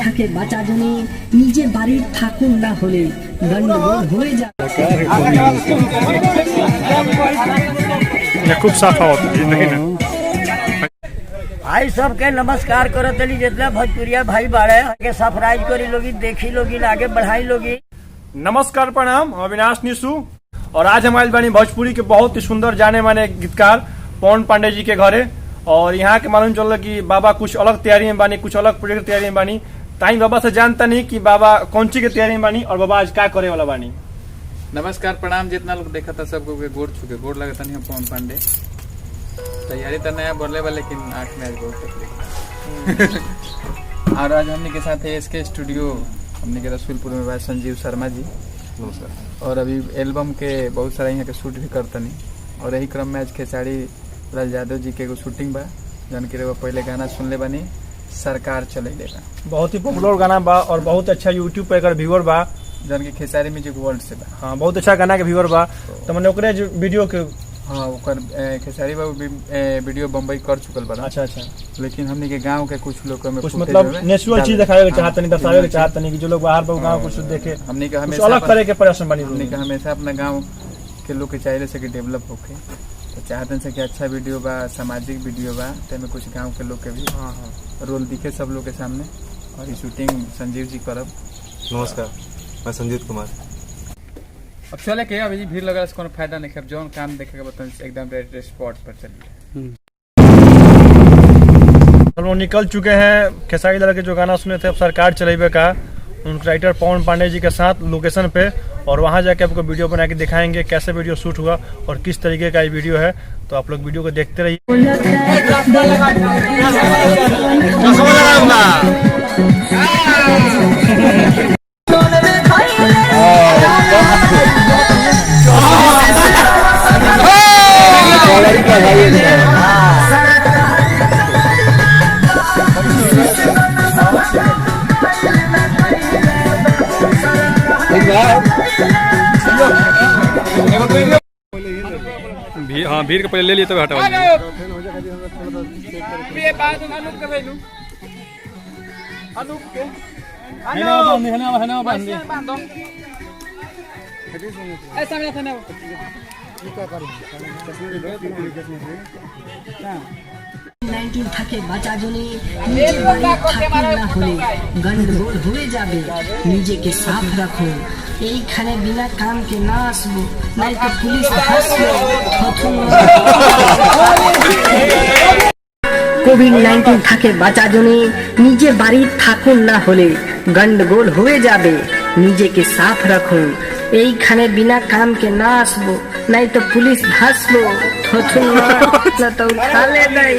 থাকে বাঁচা জনে নিজে বাড়ির ঠাকুর না হলে গন্ডগোল হয়ে যায়। खूब साफ हवा भाई सबके नमस्कार करत तली जितना भोजपुरिया भाई बाड़े के सफराइज करी लोगी देखी लोगी आगे बढ़ाई लोगी। नमस्कार प्रणाम, हम अविनाश निशु और आज हम आइल बानी भोजपुरी के बहुत ही सुंदर जाने माने गीतकार पवन पांडे जी के घरे। और यहाँ के मालूम चल कि बाबा कुछ अलग तैयारी में बानी, कुछ अलग प्रोजेक्ट तैयारी में बानी। ताई बाबा से जानता नहीं कि बाबा कौन सी के तैयारी में बानी और बाबा आज क्या करे वाला बानी। नमस्कार प्रणाम, जितना लोग देखा था सबको गोड़ छुके गोड़ लगता नहीं हम पवन पांडे। तैयारी तो नया बोले वाले लेकिन आँख में आज बहुत तकलीफ। और आज हमने के साथ है इसके स्टूडियो हमने के रसूलपुर में भाई संजीव शर्मा जी। और अभी एल्बम के बहुत सारा यहाँ के शूट भी करता नहीं। और यही क्रम में आज खेसारी लाल यादव जी के एगो शूटिंग बा जन के पहले गाना सुनले बानी सरकार चले लेगा। बहुत ही पॉपुलर गाना बा और बहुत अच्छा यूट्यूब पे अगर व्यूअर बा जन के खेसारी म्यूजिक वर्ल्ड से बा। हाँ, बहुत अच्छा गाना के व्यूअर बा। तो मैंने ओकरे वीडियो के हाँ ओकर खेसारी बाबू वीडियो बम्बई कर चुकल बा। अच्छा अच्छा, लेकिन हमने के गांव के कुछ लोग में कुछ मतलब नेचुरल चीज दिखावे के चाहत नहीं, दर्शावे के चाहत नहीं कि जो लोग बाहर गांव कुछ देखे। हमने के हमेशा अलग तरह के प्रयास बनी। हमने के हमेशा अपना गांव के लोग के चाहिए से कि डेवलप होके तो चाहते हैं कि अच्छा वीडियो बा, सामाजिक वीडियो बा, तेमें कुछ गांव के लोग के भी रोल दिखे सब लोग के सामने। और ये शूटिंग संजीव जी करब। नमस्कार, मैं संजीत कुमार। अब चले के अभी भीड़ लगा कोनो फायदा नहीं है, जौन काम देखे के बताओ एकदम डायरेक्ट स्पॉट पर चलिए। हम लोग निकल चुके हैं खेसारी लाल के जो गाना सुने थे अब सरकार चलेबे का, उनके राइटर पवन पांडे जी के साथ लोकेशन पे। और वहां जाके आपको वीडियो बना के दिखाएंगे कैसे वीडियो शूट हुआ और किस तरीके का ये वीडियो है। तो आप लोग वीडियो को देखते रहिए। हाँ, भीड़ के पहले ले लिए तब हटाओ। থাকে বাঁচা জনে নিজের বাড়ির ঠাকুর না হলে গন্ডগোল হয়ে যাবে। নিজেকে সাফ রাখুন, এইখানে বিনা কামকে না আসবো, নাই তো পুলিশ আসবে। কোভিড-19 থাকে বাঁচা জনে নিজের বাড়ির ঠাকুর না হলে গন্ডগোল হয়ে যাবে। নিজেকে সাফ রাখুন, এইখানে বিনা কামকে না আসবো, নাই তো পুলিশ ভাসবো। না তো খালে নাই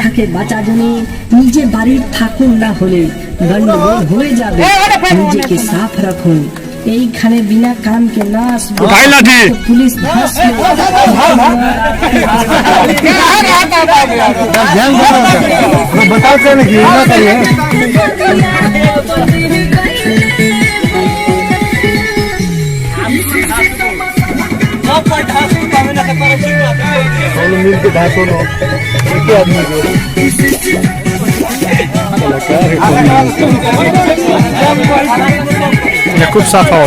থাকে বাঁচা জনে নিজে বাড়ির ঠাকুর না হলে গন্ডগোল হয়ে যাবে। নিজেকে সাফ রাখুন, এইখানে বিনা কামকে না আসবো, পুলিশ ভাসবে। खूब साफ हवा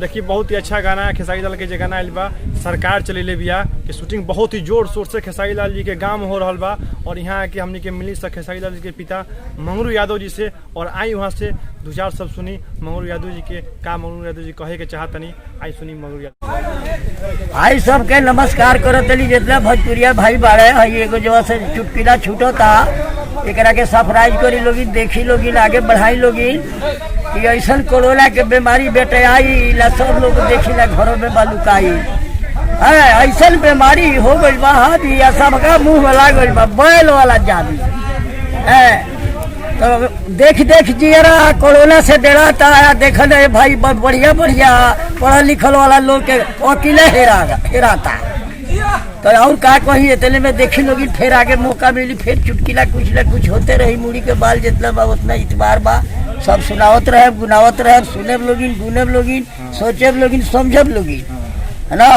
देखिए। बहुत ही अच्छा गाना है खेसारी लाल के जो गाना आइल बा सरकार चलेले बिया के शूटिंग बहुत ही जोर शोर से खेसारी लाल जी के गांव में हो रहा बा। और यहाँ के हमने के मिली सब खेसारी लाल जी के पिता मंगरू यादव जी से। और आई वहाँ से दो चार सब सुनी मंगरू यादव जी के का मंगरू यादव जी कहे के चाहता नहीं। आई सुनी मंगरू यादव। भाई सबके नमस्कार करत तली जितना भोजपुरिया भाई बाड़े एगो जो से चुटकिला छूटता एकरा के सफराइज करी लोगी देखी लोगी आगे बढ़ाई लोगी। ऐसा कोरोना के बीमारी बेटे आई ला सब लोग देखी ला घरों में बालुकाई ऐसा बीमारी हो गई बा। हाथी या सबका मुंह में लाग गई बा बैल वाला जादी। तो देख देख जियरा कोरोना से डराता है। देखने भाई बढ़िया बढ़िया पढ़ा लिखल वाला लोग के वकीले हेराता। तो और का कही इतने में देखी लोगी फिर आगे मौका मिली फिर चुटकिला कुछ न कुछ होते रही। मुड़ी के बाल जितना बा उतना इतबार बा सब सुनावत रहे गुनावत रहे, सुने लोगिन गुने लोगिन, सोचे लोगिन समझे लोगिन, है ना।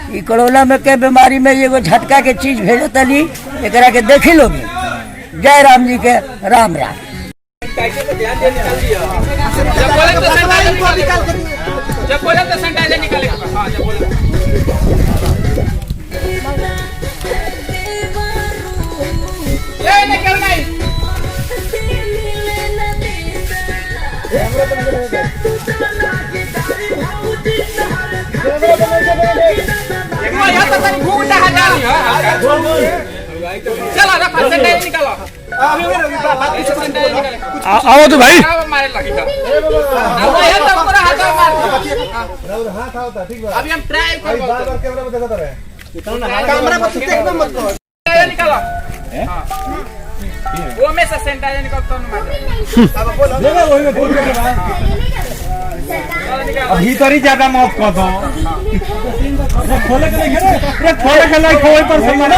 ई कोरोना में के बीमारी में एगो झटका के चीज भेजतनी, एकरा के देखी लोगिन। जय राम जी के राम राम। जब बोले तो सैनिटाइजर निकालेगा। हाँ जब बोले ये निकल नहीं। यहाँ तो तनी घूमता है जानी है। चलो ना सैनिटाइजर निकालो। आओ तो भाई मारे लगी था। यहाँ तो पूरा हाथ मार। अभी हम ट्राई करेंगे। कैमरा पर सुनते एकदम मत करो। निकालो। वो में से सैनिटाइजर निकालता हूँ मैं। भीतर ही ज्यादा मौत कर दो। खोले के नहीं खोले के नहीं खोए पर सम्मान है।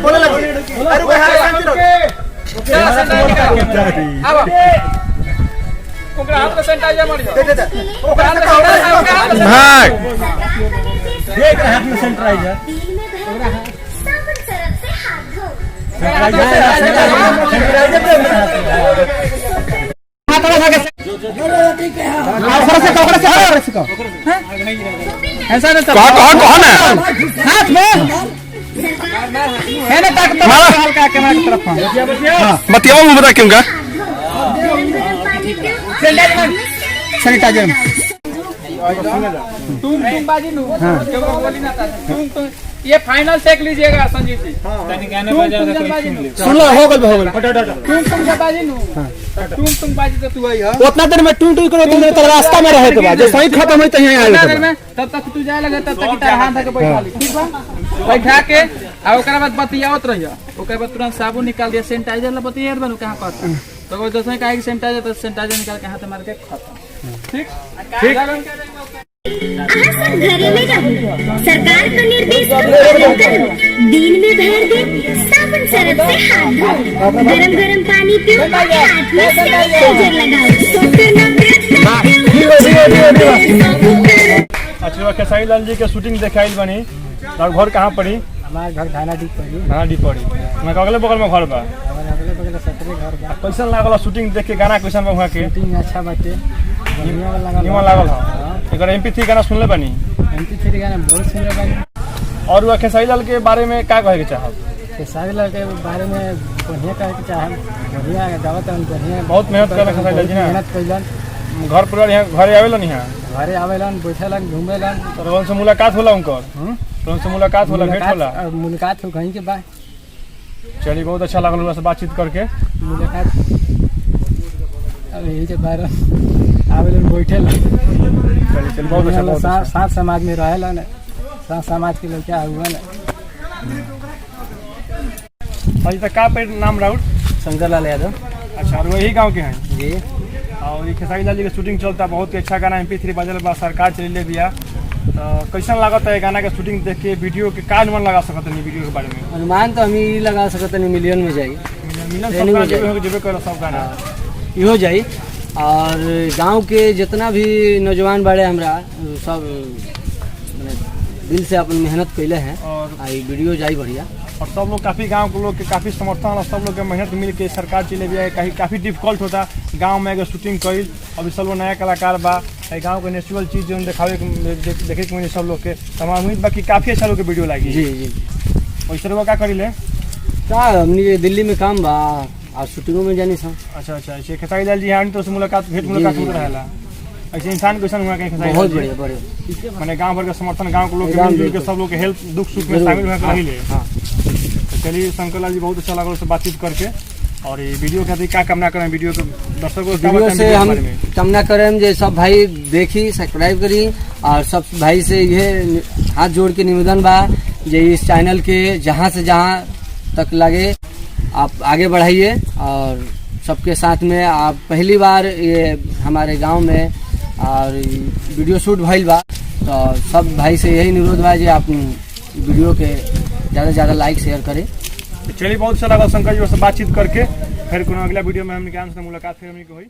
बोले लगे। अरे वो अब ओकरा हाथ में सैनिटाइजर मारियो। ओकरा हाथ में भाग एक हाथ में सैनिटाइजर। ऐसा नहीं कौन है हाथ में है ना ताकत हल्का कैमरा की तरफ बतियाओ मैं बता क्यों का सैनिटाइजर तुम बाजी लो। तुम ये फाइनल चेक लीजिएगा संजीव जी। सुन लो हो गल तुम बाजी लो। तुम बाजी तो तू आई है। उतना देर में टूं टूं करो तुमने तो रास्ता में रहे के बाद जो सही खत्म होई त यहां उतना आए देर में तब तक तू जाए लगे तब तक इधर हाथ धके बैठा ली। ठीक बा बैठा के आ ओकरा बाद बतियावत रहियो। ओकरा बाद तुरंत साबुन निकाल दिया सैनिटाइजर ला बतियात बनू कहां पर तो वो जैसे कहा कि सैनिटाइजर तो सैनिटाइजर निकाल के हाथ मार के खत्म। ठीक सब घरे में रहो, सरकार का निर्देश का पालन करो, दिन में भर दिन साबुन सरफ से हाथ धो, गरम गरम पानी पियो, हाथ में सैनिटाइजर लगाओ, अच्छा खेसारी लाल जी के शूटिंग देखाइल बनी। और घर कहाँ पड़ी? हमारे घर थाना डी पड़ी। हाँ डी पड़ी। मैं अगले बगल में घर बा। अगले बगल सतरे घर बा। कैसन लागल शूटिंग देख के? गाना कैसन बा वहाँ के? शूटिंग अच्छा बाटे, निमन लागल है। एक MP3 गाना सुनले बनी? MP3 गाना बहुत सुनले बानी। और वो खेसारी लाल के बारे में क्या कहे के चाहब? खेसारी लाल के बारे में बढ़िया कहे के चाहब, बढ़िया गावत है, बढ़िया बहुत मेहनत करला खेसारी लाल जी ना। मेहनत कैलन, घर परिवार यहाँ घरे आवेलन यहाँ घरे आवेलन, बैठेलन, घूमेलन। तो उनसे मुलाकात होला उनकर? उनसे मुलाकात होला, भेंट होला? मुलाकात हो कहीं के बाद। चलिए बहुत अच्छा लागल उनसे बातचीत करके। मुलाकात अब यही के बारे आवेलन, बैठेलन। चलिए बहुत अच्छा। साथ समाज में रहेलन, साथ समाज के लड़का हुआ ना। अभी तक का पे नाम राउत? शंकर लाल यादव। अच्छा, और वही गांव के हैं जी। और ये खेसारी लाल जी के शूटिंग चलता, बहुत ही अच्छा गाना MP3 बजल बा, सरकार चले बिया। तो कैसा लागत है गाना के शूटिंग देख के? वीडियो के का अनुमान लगा सकत नहीं वीडियो के बारे में? अनुमान तो हम ही लगा सकते नहीं, मिलियन में जाई, मिलन सब गाना जेबे कर सब गाना हो जाई। और गांव के जितना भी नौजवान बड़े हमरा सब दिल से अपन मेहनत कैले हैं और वीडियो जाई बढ़िया। और सब लोग काफ़ी गांव के लोग के काफ़ी समर्थन और सब लोग के मेहनत मिल के सरकार चले भी है। कहीं काफ़ी डिफिकल्ट होता गांव में अगर शूटिंग करी। अभी सब लोग नया कलाकार बा, गांव के नेचुरल चीज़ जो देखावे देखे के मुझे सब लोग के तमाम उम्मीद बाकी काफ़ी अच्छा लोग के वीडियो लगी। जी जी। वैसे वो क्या करी ले? क्या हमने दिल्ली में काम बा और शूटिंगों में जानी सब। अच्छा अच्छा, ऐसे खेसारी लाल जी यहाँ तो से मुलाकात भेंट मुलाकात होता रहेला। ऐसे इंसान क्वेश्चन हुआ कहीं खेसारी बहुत लाल जी? बढ़िया बढ़िया। मैंने गांव भर का समर्थन, गांव के लोग के मिलजुल के सब लोग के हेल्प दुख सुख में शामिल हुआ रही ले। चलिए शंकर लाल जी बहुत अच्छा लगा उससे बातचीत करके। और ये वीडियो के क्या कामना करें? वीडियो तो दर्शकों वीडियो से हम कामना करें जो सब भाई देखी, सब्सक्राइब करी। और सब भाई से ये हाथ जोड़ के निवेदन बा जो इस चैनल के जहाँ से जहाँ तक लगे आप आगे बढ़ाइए। और सबके साथ में आप पहली बार ये हमारे गांव में और वीडियो शूट भइल बा, तो सब भाई से यही निरोध बा जो आप वीडियो के ज़्यादा से ज़्यादा लाइक शेयर करें। चलिए बहुत अच्छा लगा शंकर जी से बातचीत करके। फिर कोनो अगला वीडियो में हमने मुलाकात फिर हमने हुई।